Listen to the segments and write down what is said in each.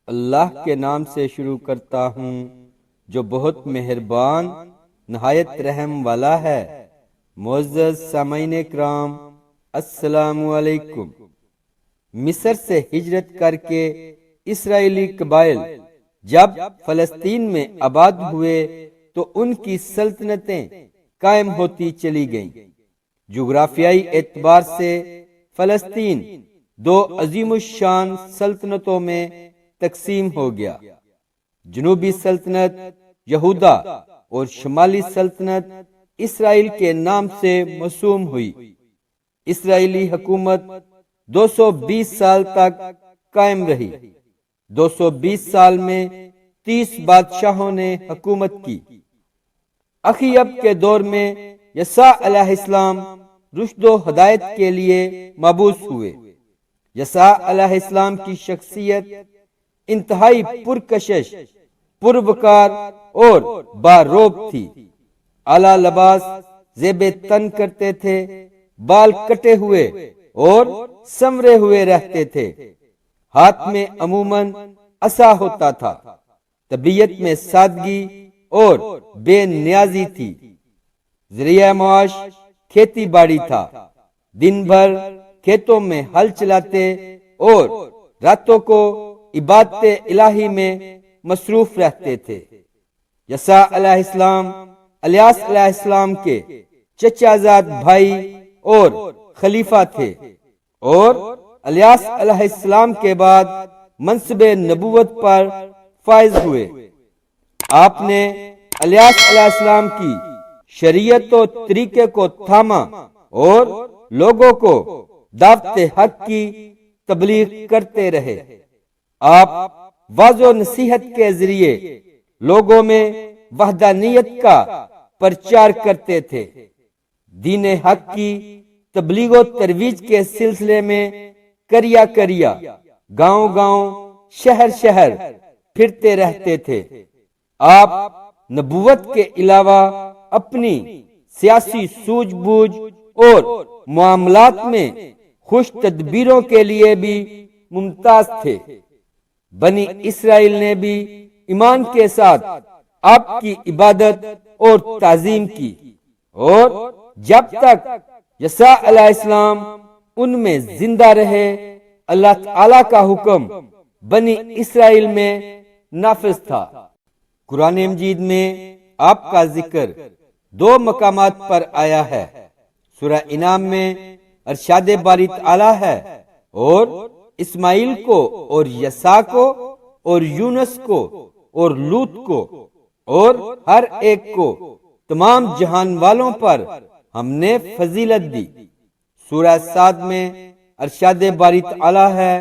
اللہ کے نام سے شروع کرتا ہوں جو بہت مہربان نہایت رحم والا ہے۔ معزز سامعین کرام، السلام علیکم۔ مصر سے ہجرت کر کے اسرائیلی قبائل جب فلسطین میں آباد ہوئے تو ان کی سلطنتیں قائم ہوتی چلی گئیں۔ جغرافیائی اعتبار سے فلسطین دو عظیم الشان سلطنتوں میں تقسیم ہو گیا۔ جنوبی سلطنت یہودا اور شمالی سلطنت اسرائیل کے نام سے موسوم ہوئی۔ اسرائیلی حکومت 220 سال تک قائم رہی۔ 220 سال میں 30 بادشاہوں نے حکومت کی۔ اخیب کے دور میں یسوع علیہ السلام رشد و ہدایت کے لیے مبعوث ہوئے۔ یسوع علیہ السلام کی شخصیت انتہائی پرکشش، پروقار اور باروب تھی۔ اعلیٰ لباس زیب تن کرتے تھے، بال کٹے ہوئے اور سنورے ہوئے رہتے تھے۔ ہاتھ میں عموماً عصا ہوتا تھا۔ طبیعت میں سادگی اور بے نیازی تھی۔ ذریعہ معاش کھیتی باڑی تھا۔ دن بھر کھیتوں میں ہل چلاتے اور راتوں کو عبادت الہی میں مصروف رہتے تھے۔ یسوع علیہ السلام الیاس علیہ السلام کے چچا زاد بھائی اور خلیفہ تھے، اور الیاس علیہ السلام کے بعد منصب نبوت پر فائز ہوئے۔ آپ نے الیاس علیہ السلام کی شریعت و طریقے کو تھاما اور لوگوں کو دعوت حق کی تبلیغ کرتے رہے۔ آپ واعظ و نصیحت کے ذریعے لوگوں میں وحدانیت کا پرچار کرتے تھے۔ دین حق کی تبلیغ و ترویج کے سلسلے میں کریا کریا گاؤں گاؤں شہر شہر پھرتے رہتے تھے۔ آپ نبوت کے علاوہ اپنی سیاسی سوجھ بوجھ اور معاملات میں خوش تدبیروں کے لیے بھی ممتاز تھے۔ بنی اسرائیل نے بھی ایمان کے ساتھ آپ کی عبادت اور تعظیم کی، اور جب تک یسوع علیہ السلام ان میں زندہ رہے، اللہ تعالی کا حکم بنی اسرائیل میں نافذ تھا۔ قرآن مجید میں آپ کا ذکر 2 مقامات پر آیا ہے۔ سورہ انعام میں ارشاد باری تعالی ہے، اور اسماعیل کو اور یسع کو اور یونس کو اور لوط کو اور ہر ایک کو تمام جہان والوں پر ہم نے فضیلت دی۔ سورہ صاد میں ارشاد باری تعالی ہے،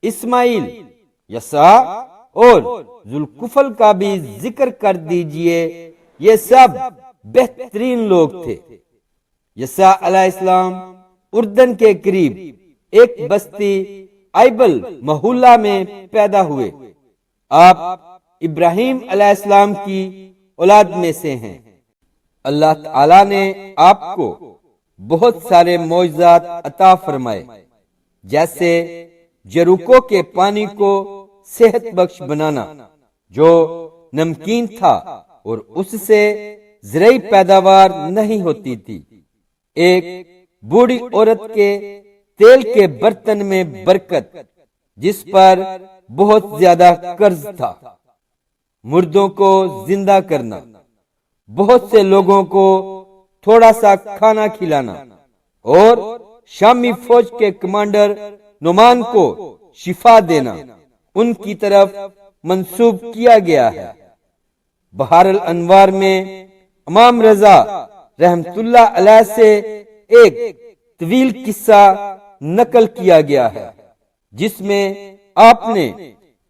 اسماعیل، یسع اور ذوالکفل کا بھی ذکر کر دیجئے، یہ سب بہترین لوگ تھے۔ یسع علیہ السلام اردن کے قریب ایک بستی ایبل محلہ میں پیدا ہوئے۔ آپ ابراہیم علیہ السلام کی اولاد میں سے ہیں۔ اللہ تعالی نے آپ کو بہت سارے معجزات عطا فرمائے، جیسے جروکو کے پانی کو صحت بخش بنانا جو نمکین تھا اور اس سے زرعی پیداوار نہیں ہوتی تھی، ایک بوڑھی عورت کے تیل کے برتن میں برکت جس پر بہت زیادہ قرض تھا، مردوں کو زندہ کرنا، بہت سے لوگوں کو تھوڑا سا کھانا کھلانا، اور شامی فوج کے کمانڈر نعمان کو شفا دینا ان کی طرف منسوب کیا گیا ہے۔ بحار الانوار میں امام رضا رحمت اللہ علیہ سے ایک طویل قصہ نقل کیا گیا ہے، جس میں آپ نے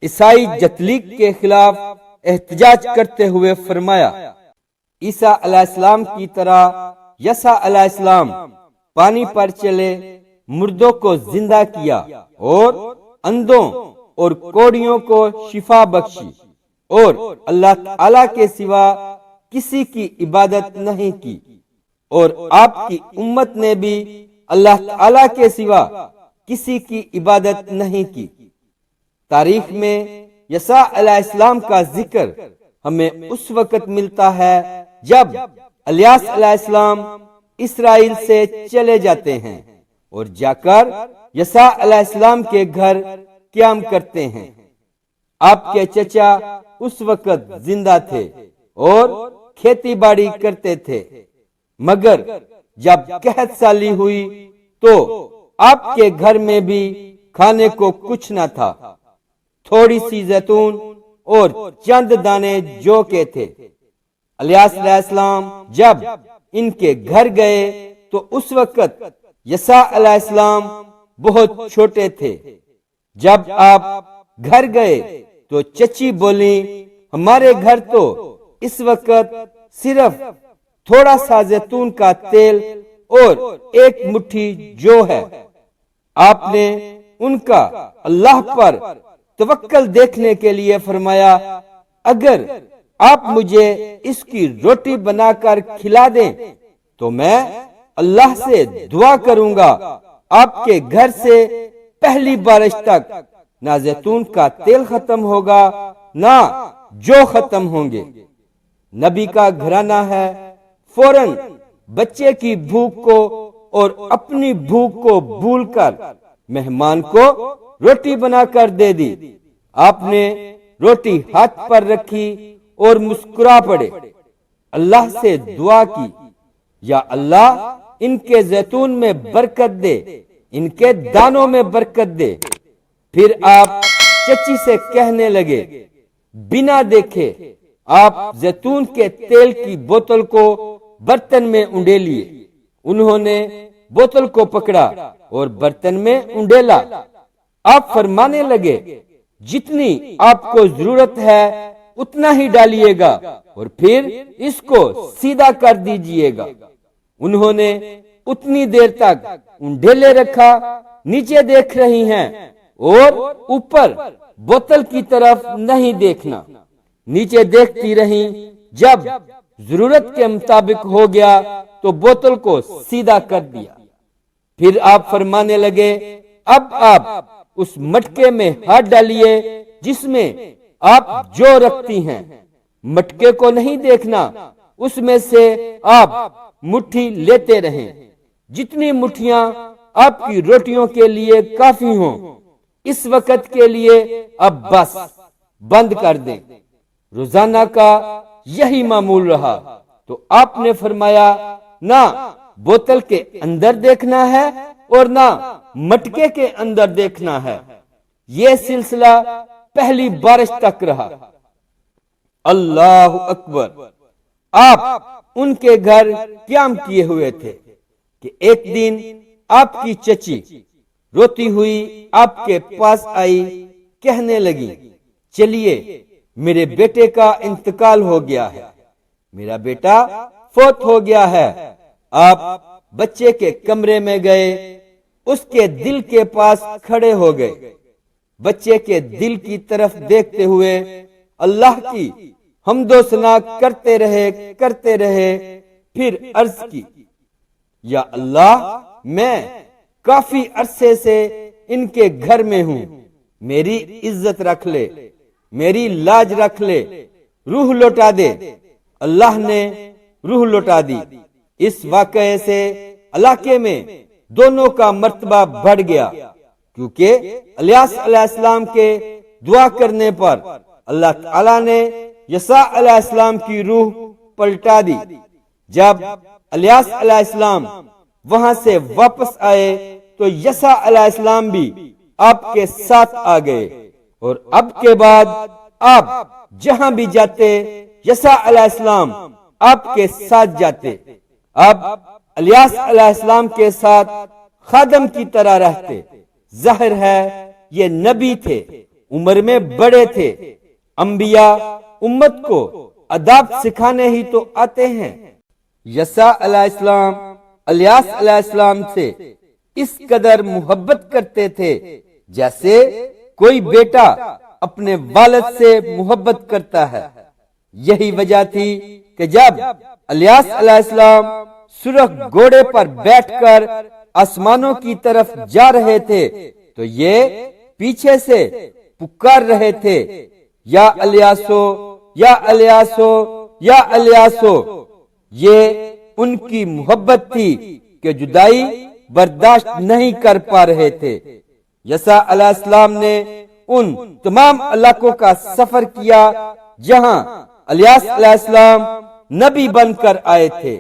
عیسائی جتلیق کے خلاف احتجاج کرتے ہوئے فرمایا، عیسیٰ علیہ السلام کی طرح یسع علیہ السلام پانی پر چلے، مردوں کو زندہ کیا اور اندھوں اور کوڑیوں کو شفا بخشی، اور اللہ تعالی کے سوا کسی کی عبادت نہیں کی، اور آپ کی امت نے بھی اللہ تعالی کے سوا کسی کی عبادت نہیں کی۔ تاریخ میں یسع علیہ السلام کا ذکر ہمیں اس وقت ملتا ہے جب الیاس علیہ السلام اسرائیل سے چلے جاتے ہیں اور جا کر یسع علیہ السلام کے گھر قیام کرتے ہیں۔ آپ کے چچا اس وقت زندہ تھے اور کھیتی باڑی کرتے تھے، مگر جب قحط سالی ہوئی تو آپ کے گھر میں بھی کھانے کو کچھ نہ تھا، تھوڑی سی زیتون اور چند دانے جو کے تھے۔ الیاس علیہ السلام جب ان کے گھر گئے تو اس وقت یسع علیہ السلام بہت چھوٹے تھے۔ جب آپ گھر گئے تو چچی بولی، ہمارے گھر تو اس وقت صرف تھوڑا سا زیتون کا تیل اور ایک مٹھی جو ہے۔ آپ نے ان کا اللہ پر توکل دیکھنے کے لیے فرمایا، اگر آپ مجھے اس کی روٹی بنا کر کھلا دیں تو میں اللہ سے دعا کروں گا آپ کے گھر سے پہلی بارش تک نہ زیتون کا تیل ختم ہوگا نہ جو ختم ہوں گے۔ نبی کا گھرانہ ہے، فوراً بچے کی بھوک کو اور اپنی بھوک کو بھول کر مہمان کو روٹی بنا کر دے دی۔ آپ نے روٹی ہاتھ پر رکھی اور مسکرا پڑے، اللہ سے دعا کی، یا اللہ ان کے زیتون میں برکت دے، ان کے دانوں میں برکت دے۔ پھر آپ چچی سے کہنے لگے، بنا دیکھے آپ زیتون کے تیل کی بوتل کو برتن میں انڈیلیے۔ انہوں نے بوتل کو پکڑا اور برتن میں انڈیلا۔ آپ فرمانے لگے، جتنی آپ کو ضرورت ہے اتنا ہی ڈالیے گا اور پھر اس کو سیدھا کر دیجئے گا۔ انہوں نے اتنی دیر تک انڈیلے رکھا، نیچے دیکھ رہی ہیں اور اوپر بوتل کی طرف نہیں دیکھنا۔ نیچے دیکھتی رہیں، جب ضرورت کے مطابق ہو گیا تو بوتل کو سیدھا کر دیا۔ پھر آپ فرمانے لگے، اب آپ اس مٹکے میں ہاتھ ڈالیے جس میں آپ جو رکھتی ہیں، مٹکے کو نہیں دیکھنا، اس میں سے آپ مٹھی لیتے رہیں، جتنی مٹھیاں آپ کی روٹیوں کے لیے کافی ہوں۔ اس وقت کے لیے اب بس بند کر دیں۔ روزانہ کا یہی معمول رہا۔ تو آپ نے فرمایا، نہ بوتل کے اندر دیکھنا ہے اور نہ مٹکے کے اندر دیکھنا ہے۔ یہ سلسلہ پہلی بارش تک رہا۔ اللہ اکبر۔ آپ ان کے گھر قیام کیے ہوئے تھے کہ ایک دن آپ کی چچی روتی ہوئی آپ کے پاس آئی، کہنے لگی، چلیے میرے بیٹے کا انتقال ہو گیا ہے، میرا بیٹا فوت ہو گیا ہے۔ آپ بچے کے کمرے میں گئے، اس کے دل کے پاس کھڑے ہو گئے، بچے کے دل کی طرف دیکھتے ہوئے اللہ کی حمد و ثنا کرتے رہے، پھر عرض کی، یا اللہ میں کافی عرصے سے ان کے گھر میں ہوں، میری عزت رکھ لے، میری لاج رکھ لے، روح لوٹا دے۔ اللہ نے روح لوٹا دی۔ اس واقعے سے علاقے میں دونوں کا مرتبہ بڑھ گیا، کیونکہ الیاس علیہ السلام کے دعا کرنے پر اللہ تعالی نے یسع علیہ السلام کی روح پلٹا دی۔ جب الیاس علیہ السلام وہاں سے واپس آئے تو یسع علیہ السلام بھی آپ کے ساتھ آ گئے، اور اب کے بعد آپ جہاں بھی جاتے یسع علیہ السلام آپ کے ساتھ جاتے۔ اب الیاس علیہ السلام کے ساتھ خادم کی طرح رہتے۔ ظاہر ہے یہ نبی تھے، عمر میں بڑے تھے۔ انبیاء امت کو اداب سکھانے ہی تو آتے ہیں۔ یسع علیہ السلام الیاس علیہ السلام سے اس قدر محبت کرتے تھے جیسے کوئی بیٹا اپنے والد سے محبت کرتا ہے۔ یہی وجہ تھی کہ جب الیاس علیہ السلام سرخ گھوڑے پر بیٹھ کر آسمانوں کی طرف جا رہے تھے تو یہ پیچھے سے پکار رہے تھے، یا الیاسو یا الیاسو یا الیاسو۔ یہ ان کی محبت تھی کہ جدائی برداشت نہیں کر پا رہے تھے۔ یسوع علیہ السلام نے ان تمام علاقوں کا سفر کیا جہاں الیاس علیہ السلام نبی بن کر آئے تھے۔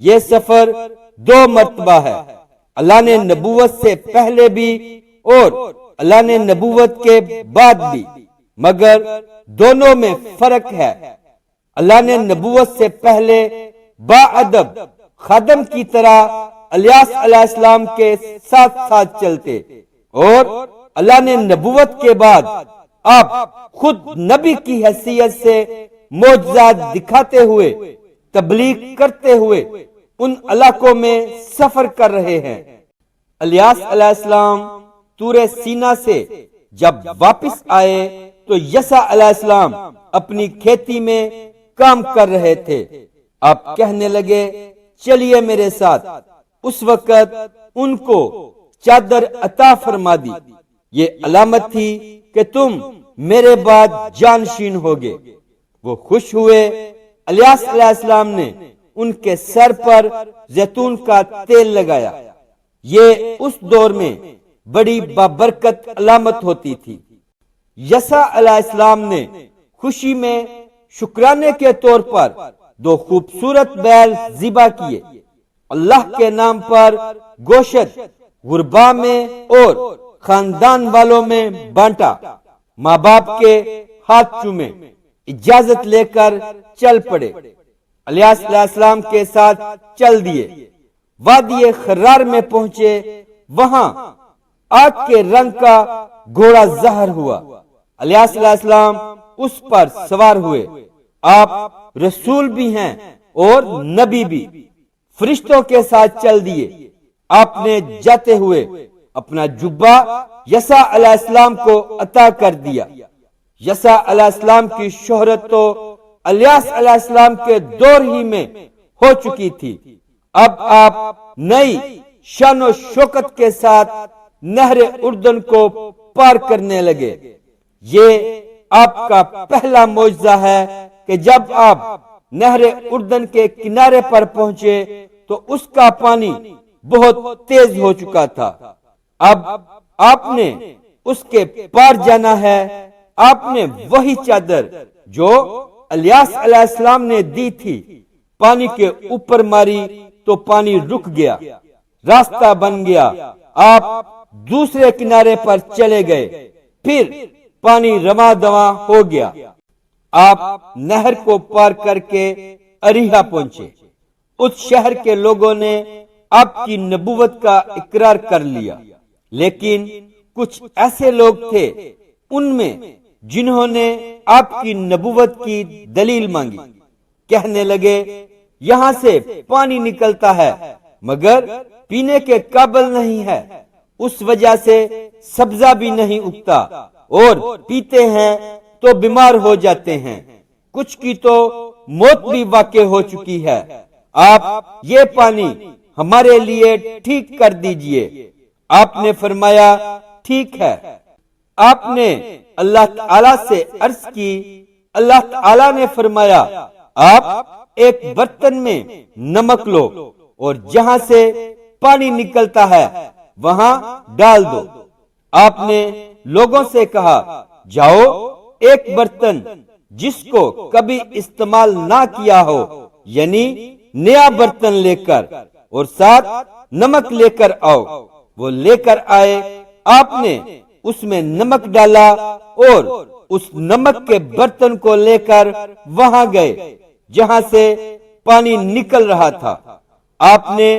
یہ سفر 2 مرتبہ ہے، اللہ نے نبوت سے پہلے بھی اور اللہ نے نبوت کے بعد بھی، مگر دونوں میں فرق ہے۔ اللہ نے نبوت سے پہلے باادب خادم کی طرح الیاس علیہ السلام کے ساتھ ساتھ چلتے، اور اللہ نے نبوت کے بعد آپ خود نبی کی حیثیت سے معجزات دکھاتے ہوئے، تبلیغ کرتے ہوئے ان علاقوں میں سفر کر رہے ہیں۔ الیاس علیہ السلام طور سینا سے جب واپس آئے تو یسوع علیہ السلام اپنی کھیتی میں کام کر رہے تھے۔ آپ کہنے لگے، چلیے میرے ساتھ۔ اس وقت ان کو چادر عطا فرما دی۔ یہ علامت تھی کہ تم میرے بعد جانشین ہوگے۔ وہ خوش ہوئے۔ الیاس علیہ السلام نے ان کے سر پر زیتون کا تیل لگایا۔ یہ اس دور میں بڑی بابرکت علامت ہوتی تھی۔ یسوع علیہ السلام نے خوشی میں شکرانے کے طور پر 2 خوبصورت بیل ذبح کیے۔ اللہ کے نام پر گوشت غربا میں اور خاندان والوں میں بانٹا۔ ماں باپ کے ہاتھ چومے، اجازت لے کر چل پڑے۔ الیاس علیہ السلام کے ساتھ چل دیے۔ وادی خرار میں پہنچے۔ وہاں آگ کے رنگ کا گھوڑا ظاہر ہوا۔ الیاس علیہ السلام اس پر سوار ہوئے۔ آپ رسول بھی ہیں اور نبی بھی۔ فرشتوں کے ساتھ چل دیے۔ آپ نے جاتے ہوئے اپنا جبہ یسوع علیہ السلام کو عطا کر دیا۔ یسوع علیہ السلام کی شہرت تو الیاس علیہ السلام کے دور ہی میں ہو چکی تھی۔ اب آپ نئی شان و شوکت کے ساتھ نہر اردن کو پار کرنے لگے۔ یہ آپ کا پہلا معجزہ ہے کہ جب آپ نہر اردن کے کنارے پر پہنچے تو اس کا پانی بہت تیز ہو چکا تھا۔ اب آپ نے اس کے پار جانا ہے۔ آپ نے وہی چادر جو الیاس علیہ السلام نے دی تھی پانی کے اوپر ماری تو پانی رک گیا، راستہ بن گیا۔ آپ دوسرے کنارے پر چلے گئے، پھر پانی رواں دواں ہو گیا۔ آپ نہر کو پار کر کے اریحا پہنچے۔ اس شہر کے لوگوں نے آپ کی نبوت کا اقرار کر لیا، لیکن کچھ ایسے لوگ تھے ان میں جنہوں نے آپ کی نبوت کی دلیل مانگی۔ کہنے لگے، یہاں سے پانی نکلتا ہے مگر پینے کے قابل نہیں ہے، اس وجہ سے سبزہ بھی نہیں اگتا، اور پیتے ہیں تو بیمار ہو جاتے ہیں، کچھ کی تو موت بھی واقع ہو چکی ہے۔ آپ یہ پانی ہمارے لیے ٹھیک کر دیجئے۔ آپ نے فرمایا، ٹھیک ہے۔ آپ نے اللہ تعالی سے عرض کی۔ اللہ تعالی نے فرمایا، آپ ایک برتن میں نمک لو اور جہاں سے پانی نکلتا ہے وہاں ڈال دو۔ آپ نے لوگوں سے کہا، جاؤ ایک برتن جس کو کبھی استعمال نہ کیا ہو، یعنی نیا برتن لے کر اور ساتھ نمک لے کر آؤ۔ وہ لے کر آئے۔ آپ نے اس میں نمک ڈالا اور اس نمک کے برتن کو لے کر وہاں گئے جہاں سے پانی نکل رہا تھا۔ آپ نے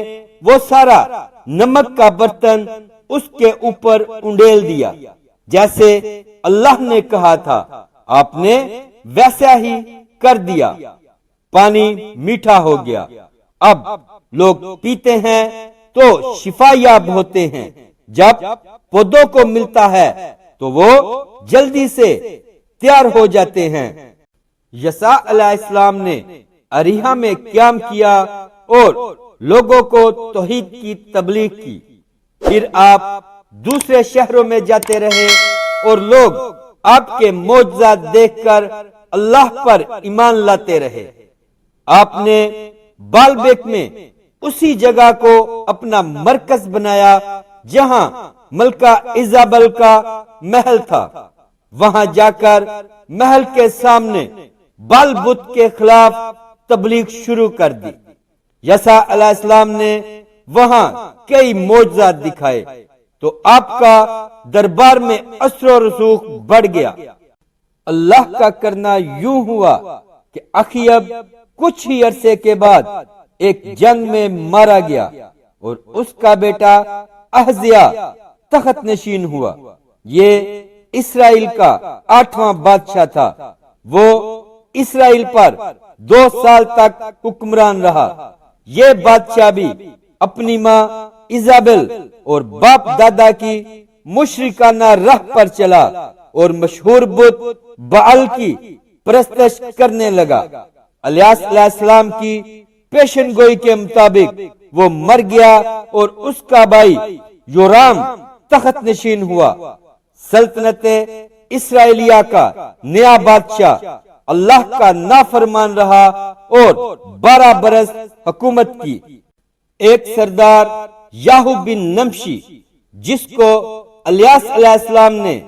وہ سارا نمک کا برتن اس کے اوپر انڈیل دیا، جیسے اللہ نے کہا تھا۔ آپ نے ویسا ہی کر دیا۔ پانی میٹھا ہو گیا۔ اب لوگ پیتے ہیں تو شفا یاب ہوتے ہیں۔ جب پودوں کو ملتا ہے تو وہ جلدی سے تیار ہو جاتے ہیں۔ یسوع علیہ السلام نے اریحا میں قیام کیا اور لوگوں کو توحید کی تبلیغ کی۔ پھر آپ دوسرے شہروں میں جاتے رہے اور لوگ آپ کے معجزات دیکھ کر اللہ پر ایمان لاتے رہے۔ آپ نے بالبیک میں اسی جگہ کو اپنا مرکز بنایا جہاں ملکہ ایزابل کا محل تھا۔ وہاں جا کر محل کے سامنے بال بت کے خلاف تبلیغ شروع کر دی۔ یسوع علیہ السلام نے وہاں کئی معجزات دکھائے تو آپ کا دربار میں اثر و رسوخ بڑھ گیا۔ اللہ کا کرنا یوں ہوا کہ اخیب کچھ ہی عرصے کے بعد ایک جنگ میں مارا گیا اور اس کا بیٹا احزیا تخت نشین ہوا۔ یہ اسرائیل کا 8واں بادشاہ تھا۔ وہ اسرائیل پر 2 سال تک حکمران رہا۔ یہ بادشاہ بھی اپنی ماں ایزابل اور باپ دادا کی مشرکانہ راہ پر چلا اور مشہور بت بعل کی پرستش کرنے لگا۔ الیاس علیہ السلام کی پیشن گوئی کے مطابق وہ مر گیا اور اس کا بھائی یورام تخت نشین ہوا۔ سلطنت اسرائیلیہ کا نیا بادشاہ اللہ کا نافرمان رہا اور 12 برس حکومت کی۔ ایک سردار یاہو بن نمشی، جس کو الیاس علیہ السلام نے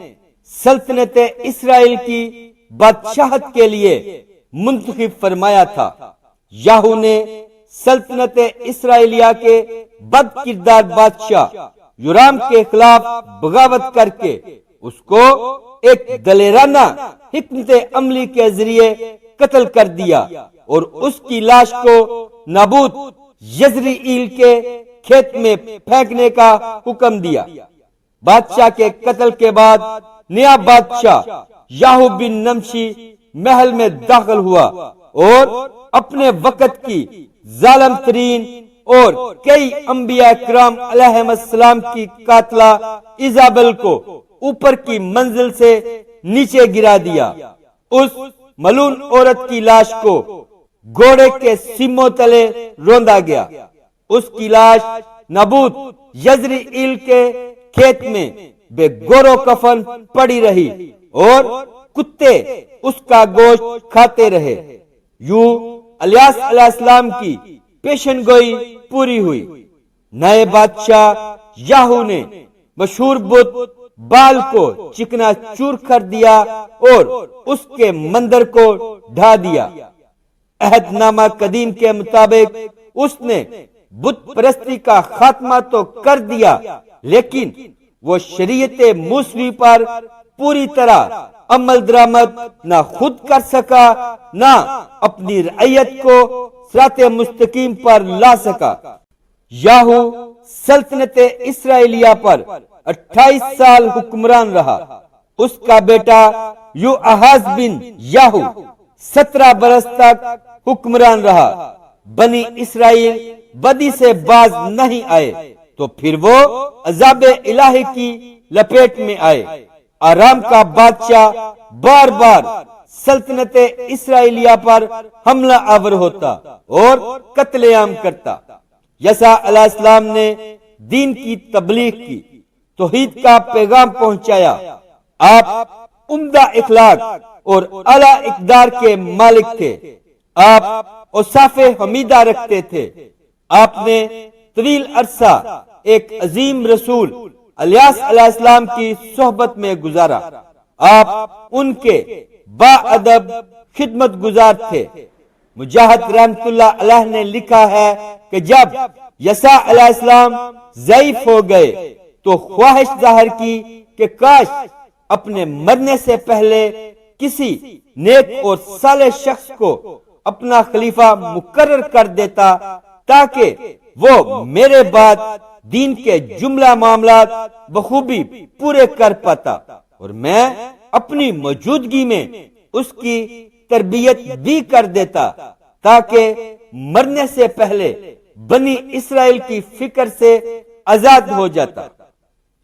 سلطنت اسرائیل کی بادشاہت کے لیے منتخب فرمایا تھا، یاہو نے سلطنت اسرائیلیہ کے بد کردار بادشاہ یورام کے خلاف بغاوت کر کے اس کو ایک دلیرانہ حکمت عملی کے ذریعے قتل کر دیا اور اس کی لاش کو نابوت یزرعیل کے کھیت میں پھینکنے کا حکم دیا۔ بادشاہ کے قتل کے بعد نیا بادشاہ یاہو بن نمشی محل میں داخل ہوا اور اپنے وقت کی ظالم ترین اور کئی انبیاء کرام علیہم السلام کی قاتلہ ایزابل کو اوپر کی منزل سے نیچے گرا دیا۔ اس ملعون عورت کی لاش کو گھوڑے کے سیموں تلے روندا گیا۔ اس کی لاش نابوت یزرعیل کے کھیت میں بے گورو کفن پڑی رہی اور کتے اس کا گوشت کھاتے رہے۔ یوں الیاس علیہ السلام کی پیشن گوئی پوری ہوئی۔ نئے بادشاہ یاہو نے مشہور بت بال کو چکنا چور کر دیا اور اس کے مندر کو ڈھا دیا۔ عہد نامہ قدیم کے مطابق اس نے بت پرستی کا خاتمہ تو کر دیا، لیکن وہ شریعت موسوی پر پوری طرح عمل درآمد نہ خود کر سکا، نہ اپنی رعیت کو صراط مستقیم پر لا سکا۔ یاہو سلطنت اسرائیلیہ پر 28 سال حکمران رہا۔ اس کا بیٹا یوآہاز بن یاہو 17 برس تک حکمران رہا۔ بنی اسرائیل بدی سے باز نہیں آئے تو پھر وہ عذاب الہی کی لپیٹ میں آئے۔ آرام کا بادشاہ بار بار سلطنت اسرائیلیہ پر حملہ آور ہوتا اور قتل عام کرتا۔ یسوع علیہ السلام نے دین کی تبلیغ کی، توحید کا پیغام پہنچایا۔ آپ عمدہ اخلاق اور اعلی اقدار کے مالک تھے۔ آپ اوصاف حمیدہ رکھتے تھے۔ آپ نے طویل عرصہ ایک عظیم رسول الیاس علیہ السلام کی صحبت میں گزارا۔ آپ ان کے با ادب خدمت گزار تھے۔ مجاہد رحمت اللہ علیہ نے لکھا ہے کہ جب یسوع علیہ السلام ضعیف ہو گئے تو خواہش ظاہر کی کہ کاش اپنے مرنے سے پہلے کسی نیک اور صالح شخص کو اپنا خلیفہ مقرر کر دیتا تاکہ وہ میرے بعد دین کے جملہ معاملات بخوبی پورے کر پاتا اور میں اپنی موجودگی میں اس کی تربیت بھی کر دیتا تاکہ مرنے سے پہلے بنی اسرائیل کی فکر سے آزاد ہو جاتا۔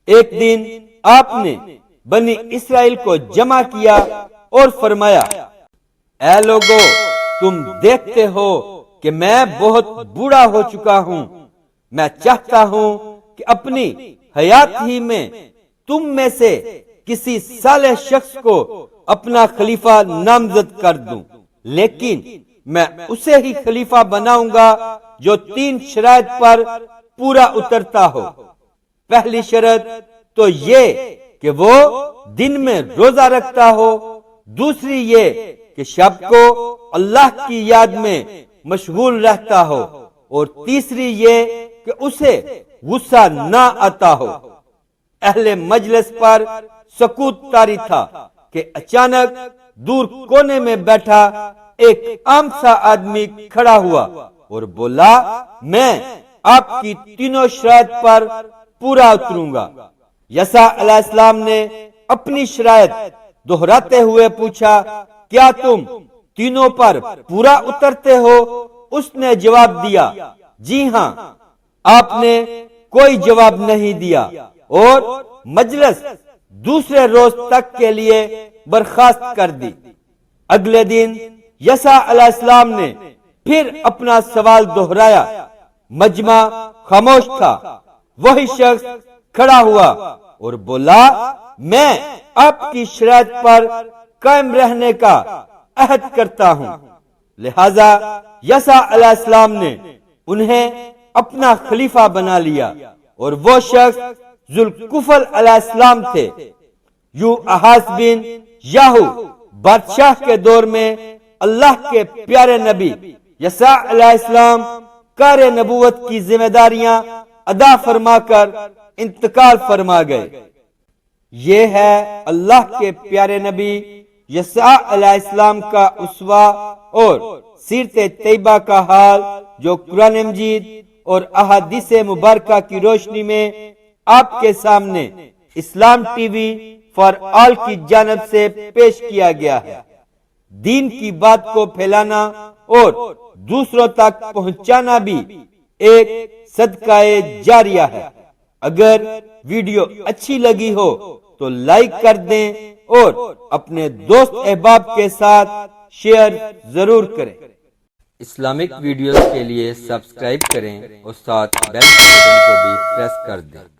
ایک دن آپ نے بنی اسرائیل کو جمع کیا اور فرمایا، اے لوگو، تم دیکھتے ہو کہ میں بہت بوڑھا ہو چکا ہوں۔ میں چاہتا ہوں کہ اپنی حیات ہی میں تم میں سے کسی صالح شخص کو اپنا خلیفہ نامزد کر دوں، لیکن میں اسے ہی خلیفہ بناؤں گا جو 3 شرائط پر پورا اترتا ہو۔ پہلی شرط تو یہ کہ وہ دن میں روزہ رکھتا ہو، دوسری یہ کہ شب کو اللہ کی یاد میں مشغول رہتا ہو، اور تیسری یہ کہ اسے غصہ نہ آتا ہو۔ اہل مجلس پر سکوت طاری تھا کہ اچانک دور کونے میں بیٹھا ایک عام سا آدمی کھڑا ہوا اور بولا، میں آپ کی 3 شرائط پر پورا اتروں گا۔ یسع علیہ السلام نے اپنی شرائط دہراتے ہوئے پوچھا، کیا تم 3 پر پورا اترتے ہو؟ اس نے جواب دیا، جی ہاں۔ آپ نے کوئی جواب نہیں دیا اور مجلس دوسرے روز تک کے لیے برخاست کر دی۔ اگلے دن یسع علیہ السلام نے پھر اپنا سوال دہرایا، مجمع خاموش تھا۔ وہی شخص کھڑا ہوا اور بولا، میں آپ کی شرائط پر قائم رہنے کا عہد کرتا ہوں۔ لہذا یسع علیہ السلام نے انہیں اپنا خلیفہ بنا لیا، اور وہ شخص ذوالکفل علیہ السلام تھے۔ یوآحاز بن یاہو بادشاہ کے دور میں اللہ کے پیارے نبی یسع علیہ السلام کار نبوت کی ذمہ داریاں ادا فرما کر انتقال فرما گئے۔ یہ ہے اللہ کے پیارے نبی یسع علیہ السلام کا اسوہ اور سیرت طیبہ کا حال، جو قرآن مجید اور احادیث مبارکہ کی روشنی میں آپ کے سامنے اسلام ٹی وی فار آل کی جانب سے پیش کیا گیا ہے۔ دین کی بات کو پھیلانا اور دوسروں تک پہنچانا بھی ایک صدقہ جاریہ ہے۔ اگر ویڈیو اچھی لگی ہو تو لائک کر دیں اور اپنے دوست احباب کے ساتھ شیئر ضرور کریں۔ اسلامک ویڈیوز کے لیے سبسکرائب کریں اور ساتھ بیل بٹن کو بھی پریس کر دیں۔